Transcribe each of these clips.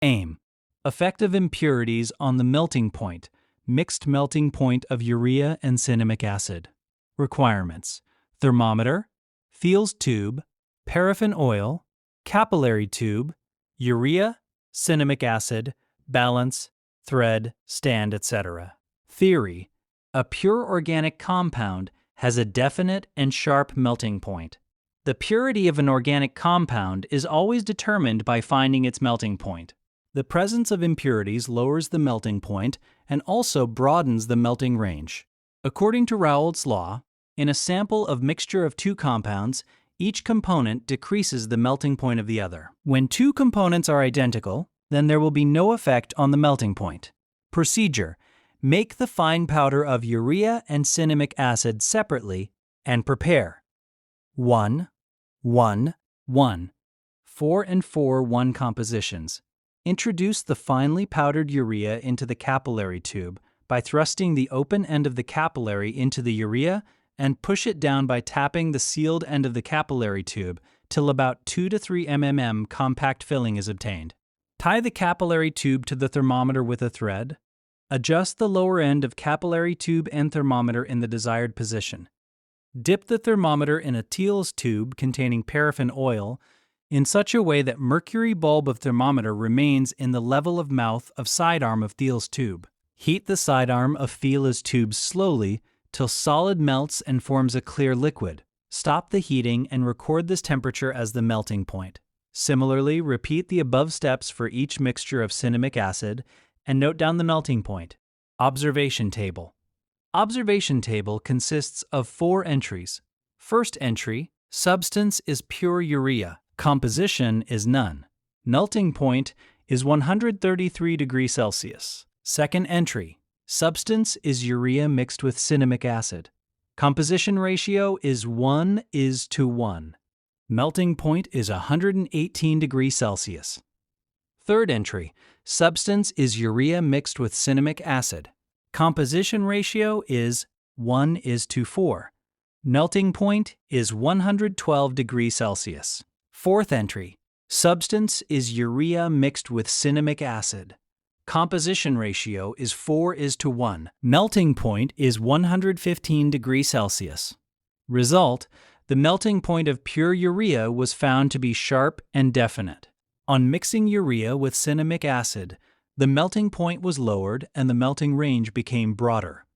Aim. Effect of impurities on the melting point. Mixed melting point of urea and cinnamic acid. Requirements: thermometer, Thiel's tube, paraffin oil, capillary tube, urea, cinnamic acid, balance, thread, stand, etc. Theory: a pure organic compound has a definite and sharp melting point. The purity of an organic compound is always determined by finding its melting point. The presence of impurities lowers the melting point and also broadens the melting range. According to Raoult's law, in a sample of mixture of two compounds, each component decreases the melting point of the other. When two components are identical, then there will be no effect on the melting point. Procedure: make the fine powder of urea and cinnamic acid separately and prepare 1, 1, 1, 4 and 4 1 compositions. Introduce the finely powdered urea into the capillary tube by thrusting the open end of the capillary into the urea and push it down by tapping the sealed end of the capillary tube till about 2 to 3 mm compact filling is obtained. Tie the capillary tube to the thermometer with a thread. Adjust the lower end of capillary tube and thermometer in the desired position. Dip the thermometer in a Thiel's tube containing paraffin oil in such a way that mercury bulb of thermometer remains in the level of mouth of sidearm of Thiel's tube. Heat the sidearm of Thiel's tube slowly till solid melts and forms a clear liquid. Stop the heating and record this temperature as the melting point. Similarly, repeat the above steps for each mixture of cinnamic acid and note down the melting point. Observation table. Observation table consists of 4 entries. First entry: substance is pure urea. Composition is none. Melting point is 133 degrees Celsius. Second entry: substance is urea mixed with cinnamic acid. Composition ratio is 1:1. Melting point is 118 degrees Celsius. Third entry: substance is urea mixed with cinnamic acid. Composition ratio is 1:4. Melting point is 112 degrees Celsius. Fourth entry: substance is urea mixed with cinnamic acid. Composition ratio is 4:1. Melting point is 115 degrees Celsius. Result: the melting point of pure urea was found to be sharp and definite. On mixing urea with cinnamic acid, the melting point was lowered and the melting range became broader.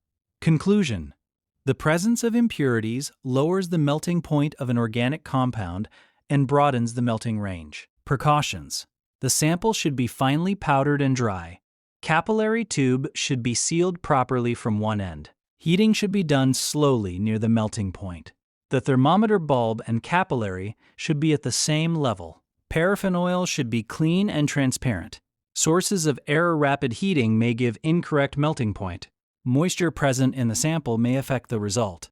Conclusion: the presence of impurities lowers the melting point of an organic compound and broadens the melting range. Precautions: the sample should be finely powdered and dry. Capillary tube should be sealed properly from one end. Heating should be done slowly near the melting point. The thermometer bulb and capillary should be at the same level. Paraffin oil should be clean and transparent. Sources of error-rapid heating may give incorrect melting point. Moisture present in the sample may affect the result.